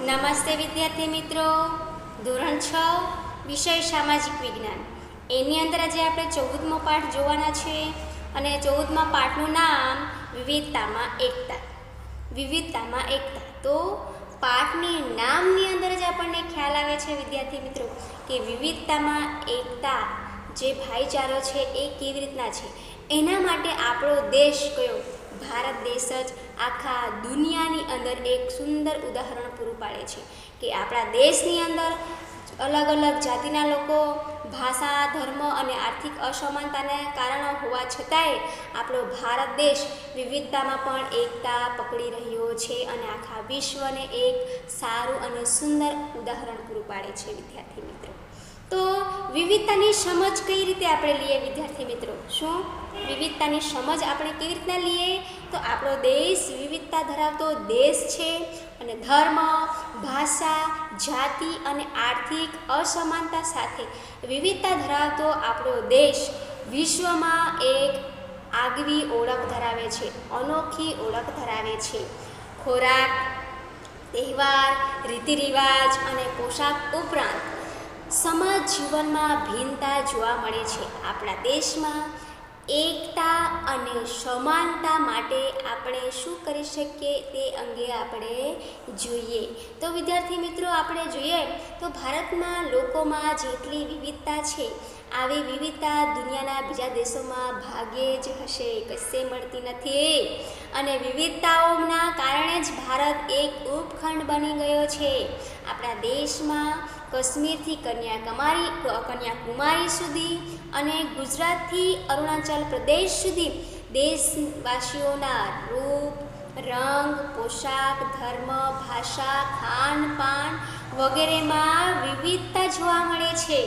નમસ્તે વિદ્યાર્થી મિત્રો, ધોરણ 6 વિષય સામાજિક વિજ્ઞાન એની અંદર આજે આપણે 14મો પાઠ જોવાના છે અને 14મા પાઠનું નામ વિવિધતામાં એકતા. વિવિધતામાં એકતા. તો પાઠની નામની અંદર જ આપણને ખ્યાલ આવે છે વિદ્યાર્થી મિત્રો કે વિવિધતામાં એકતા જે ભાઈચારો છે એ કેવી રીતના છે. એના માટે આપણો દેશ કયો? ભારત દેશ જ આખા દુનિયાની અંદર એક સુંદર ઉદાહરણ પૂરું પાડે છે કે આપણા દેશની અંદર અલગ અલગ જાતિના લોકો, ભાષા, ધર્મ અને આર્થિક અસમાનતાને કારણો હોવા છતાંય આપણો ભારત દેશ વિવિધતામાં પણ એકતા પકડી રહ્યો છે અને આખા વિશ્વને એક સારું અને સુંદર ઉદાહરણ પૂરું પાડે છે વિદ્યાર્થી મિત્રો. તો વિવિધતાની સમજ કઈ રીતે આપણે લઈએ વિદ્યાર્થી મિત્રો? શું વિવિધતાની સમજ આપણે કેવી રીતના લઈએ? તો આપણો દેશ વિવિધતા ધરાવતો દેશ છે અને ધર્મ, ભાષા, જાતિ અને આર્થિક અસમાનતા સાથે વિવિધતા ધરાવતો આપણો દેશ વિશ્વમાં એક આગવી ઓળખ ધરાવે છે, અનોખી ઓળખ ધરાવે છે. ખોરાક, તહેવાર, રીતિરિવાજ અને પોશાક ઉપરાંત સમાજ જીવનમાં ભિન્નતા જોવા મળે છે. આપણા દેશમાં એકતા અને સમાનતા માટે આપણે શું કરી શકીએ તે અંગે આપણે જોઈએ. તો વિદ્યાર્થી મિત્રો, આપણે જોઈએ તો ભારતના લોકોમાં જેટલી વિવિધતા છે આવી વિવિધતા દુનિયાના બીજા દેશોમાં ભાગ્યે જ હશે, કશે મળતી નથી. અને વિવિધતાઓના કારણે જ ભારત એક ઉપખંડ બની ગયો છે. આપણા દેશમાં કાશ્મીરથી કન્યાકુમારી સુધી અને ગુજરાતથી અરુણાચલ પ્રદેશ સુધી દેશવાસીઓના રૂપ, રંગ, પોશાક, ધર્મ, ભાષા, ખાનપાન વગેરેમાં વિવિધતા જોવા મળે છે.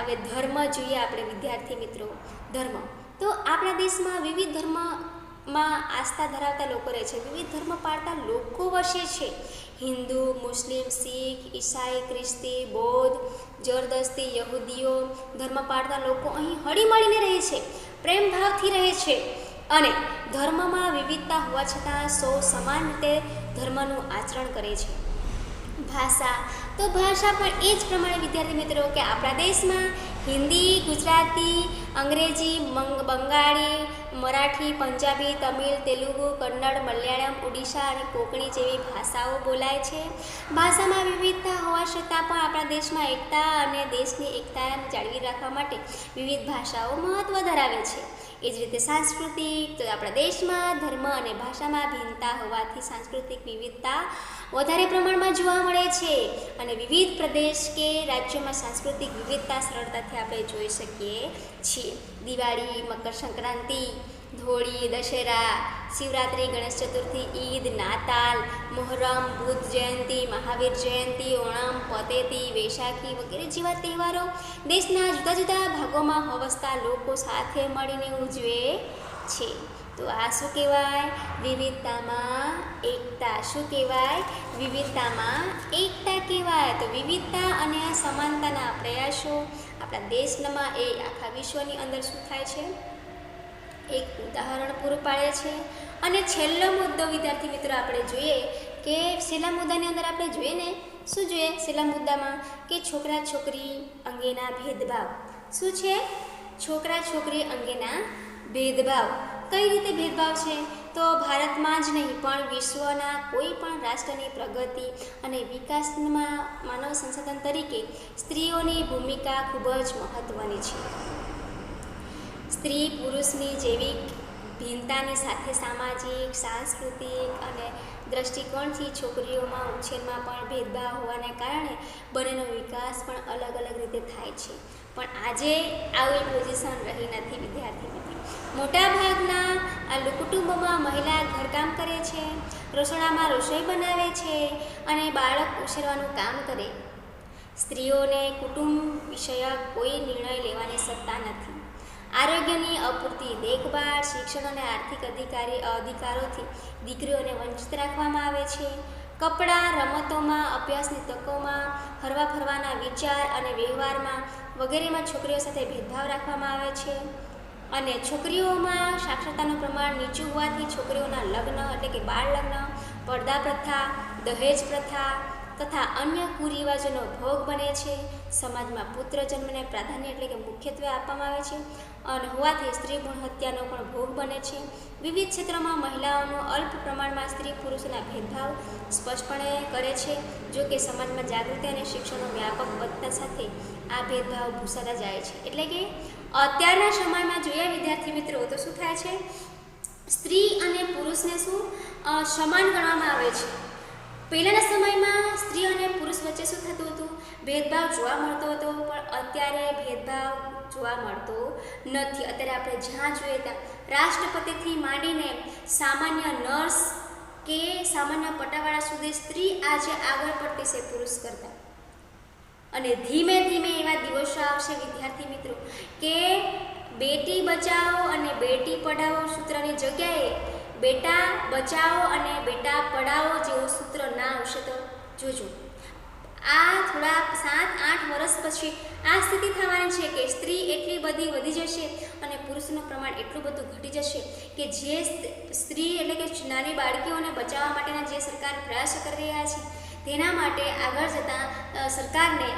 હવે ધર્મ જોઈએ આપણે વિદ્યાર્થી મિત્રો. ધર્મ તો આપણા દેશમાં વિવિધ ધર્મમાં આસ્થા ધરાવતા લોકો રહે છે, વિવિધ ધર્મ પાળતા લોકો વસે છે. હિન્દુ, મુસ્લિમ, શીખ, ઈસાઈ, ખ્રિસ્તી, બૌદ્ધ, જરદસ્તી, યહૂદીઓ ધર્મ પાળતા લોકો અહીં હળીમળીને રહે છે, પ્રેમ ભાવથી રહે છે અને ધર્મમાં વિવિધતા હોવા છતાં સૌ સમાન રીતે ધર્મનું આચરણ કરે છે. ભાષા તો ભાષા પણ એ જ પ્રમાણે વિદ્યાર્થી મિત્રો કે આપણા દેશમાં હિન્દી, ગુજરાતી, અંગ્રેજી, બંગાળી, મરાઠી, પંજાબી, તમિલ, તેલુગુ, કન્નડ, મલયાલમ, ઓડિશા અને કોંકણી જેવી ભાષાઓ બોલાય છે. ભાષામાં વિવિધતા હોવા છતાં પણ આપણા દેશમાં એકતા અને દેશની એકતા જાળવી રાખવા માટે વિવિધ ભાષાઓ મહત્ત્વ ધરાવે છે. એ જ રીતે સાંસ્કૃતિક તો આપણા દેશમાં ધર્મ અને ભાષામાં ભિન્નતા હોવાથી સાંસ્કૃતિક વિવિધતા વધારે પ્રમાણમાં જોવા મળે છે અને વિવિધ પ્રદેશ કે રાજ્યોમાં સાંસ્કૃતિક વિવિધતા સરળતાથી આપણે જોઈ શકીએ છીએ. દિવાળી, મકર સંક્રાંતિ, હોળી, દશેરા, શિવરાત્રિ, ગણેશ ચતુર્થી, ઈદ, નાતાલ, મોહરમ, બુદ્ધ જયંતિ, મહાવીર જયંતિ, ઓણમ, પતેતી, વૈશાખી વગેરે જેવા તહેવારો દેશના જુદા જુદા ભાગોમાં વસતા લોકો સાથે મળીને ઉજવે છે. તો આ શું કહેવાય? વિવિધતામાં એકતા. શું કહેવાય? વિવિધતામાં એકતા કહેવાય. તો વિવિધતા અને સમાનતાના પ્રયાસો આપણા દેશમાં એ આખા વિશ્વની અંદર શું થાય છે? એક ઉદાહરણ પૂરું પાડે છે. અને છેલ્લો મુદ્દો વિદ્યાર્થી મિત્રો આપણે જોઈએ કે છેલ્લા મુદ્દાની અંદર આપણે જોઈએ ને શું જોઈએ? છેલ્લા મુદ્દામાં કે છોકરા છોકરી અંગેના ભેદભાવ. શું છે? છોકરા છોકરી અંગેના ભેદભાવ. કઈ રીતે ભેદભાવ છે? તો ભારતમાં જ નહીં પણ વિશ્વના કોઈ પણ રાષ્ટ્રની પ્રગતિ અને વિકાસમાં માનવ સંસાધન તરીકે સ્ત્રીઓની ભૂમિકા ખૂબ જ મહત્ત્વની છે. સ્ત્રી પુરુષની જેવી ભિન્નતાની સાથે સામાજિક, સાંસ્કૃતિક અને દ્રષ્ટિકોણથી છોકરીઓમાં ઉછેરમાં પણ ભેદભાવ હોવાને કારણે બંનેનો વિકાસ પણ અલગ અલગ રીતે થાય છે. પણ આજે આવી પોઝિશન રહી નથી વિદ્યાર્થી મિત્રો. મોટાભાગના કુટુંબોમાં મહિલા ઘરકામ કરે છે, રસોડામાં રસોઈ બનાવે છે અને બાળક ઉછેરવાનું કામ કરે. સ્ત્રીઓને કુટુંબ વિષયક કોઈ નિર્ણય લેવાની સત્તા નથી. આરોગ્યની અપૂરતી દેખભાળ, શિક્ષણ અને આર્થિક અધિકારોથી દીકરીઓને વંચિત રાખવામાં આવે છે. કપડાં, રમતોમાં, અભ્યાસની તકોમાં, હરવા ફરવાના વિચાર અને વ્યવહારમાં વગેરેમાં છોકરીઓ સાથે ભેદભાવ રાખવામાં આવે છે. અને છોકરીઓમાં સાક્ષરતાનું પ્રમાણ નીચું હોવાથી છોકરીઓના લગ્ન એટલે કે બાળ લગ્ન પડદા પ્રથા, દહેજ પ્રથા તથા અન્ય કુરિવાજોનો ભોગ બને છે. સમાજમાં પુત્ર જન્મને પ્રાધાન્ય એટલે કે મુખ્યત્વે આપવામાં આવે છે અને હોવાથી સ્ત્રી ભ્રૂણ હત્યાનો પણ ભોગ બને છે. વિવિધ ક્ષેત્રોમાં મહિલાઓનો અલ્પ પ્રમાણમાં સ્ત્રી પુરુષોના ભેદભાવ સ્પષ્ટપણે કરે છે. જો કે સમાજમાં જાગૃતિ અને શિક્ષણનો વ્યાપક વધતા સાથે આ ભેદભાવ ભૂસાતા જાય છે. એટલે કે અત્યારના સમયમાં જોઈએ વિદ્યાર્થી મિત્રો તો શું થાય છે, સ્ત્રી અને પુરુષને શું સમાન ગણવામાં આવે છે. પહેલાંના સમયમાં સ્ત્રી અને પુરુષ વચ્ચે શું થતું હતું, ભેદભાવ જોવા મળતો હતો, પણ અત્યારે ભેદભાવ જોવા મળતો નથી. અત્યારે આપણે જ્યાં જોઈએ ત્યાં રાષ્ટ્રપતિથી માંડીને સામાન્ય નર્સ કે સામાન્ય પટાવાળા સુધી સ્ત્રી આજે આગળ પડતી છે પુરુષ કરતાં. અને ધીમે ધીમે એવા દિવસો આવશે વિદ્યાર્થી મિત્રો કે બેટી બચાવો અને બેટી પઢાઓ સૂત્રની જગ્યાએ બેટા બચાવો અને બેટા પઢાઓ જેવું સૂત્ર ના આવશે તો જોજો. આ થોડા 7-8 વર્ષ પછી આ સ્થિતિ થવાની છે કે સ્ત્રી એટલી બધી વધી જશે અને પુરુષનું પ્રમાણ એટલું બધું ઘટી જશે કે જે સ્ત્રી એટલે કે નાની બાળકીઓને બચાવવા માટેના જે સરકાર પ્રયાસ કરી રહ્યા છે તેના માટે આગળ જતાં સરકારને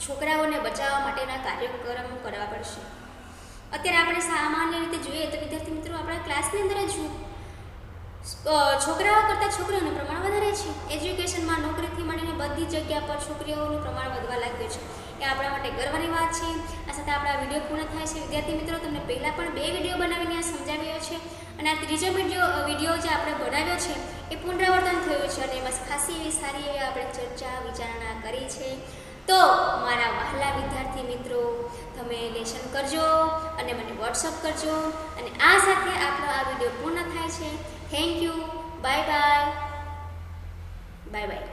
છોકરાઓને બચાવવા માટેના કાર્યક્રમો કરવા પડશે. અત્યારે આપણે સામાન્ય રીતે જોઈએ તો વિદ્યાર્થી મિત્રો આપણા ક્લાસની અંદર જ છોકરાઓ કરતાં છોકરીઓનું પ્રમાણ વધારે છે. એજ્યુકેશનમાં નોકરીથી માંડીને બધી જગ્યા પર છોકરીઓનું પ્રમાણ વધવા લાગ્યું છે. એ આપણા માટે ગર્વની વાત છે. આ સાથે આપણા વિડીયો પૂર્ણ થાય છે. વિદ્યાર્થી મિત્રો તમને પહેલાં પણ 2 વિડીયો બનાવીને સમજાવ્યો છે અને આ ત્રીજો વિડીયો જે આપણે બનાવ્યો છે એ પુનરાવર્તન થયું છે અને એમાં ખાસી એવી સારી એવી આપણે ચર્ચા વિચારણા કરી છે. તો મારા વહાલા વિદ્યાર્થી મિત્રો તમે લેસન કરજો અને મને વોટ્સઅપ કરજો અને આ સાથે આપણો આ વિડીયો પૂર્ણ થાય છે. Thank you. Bye bye.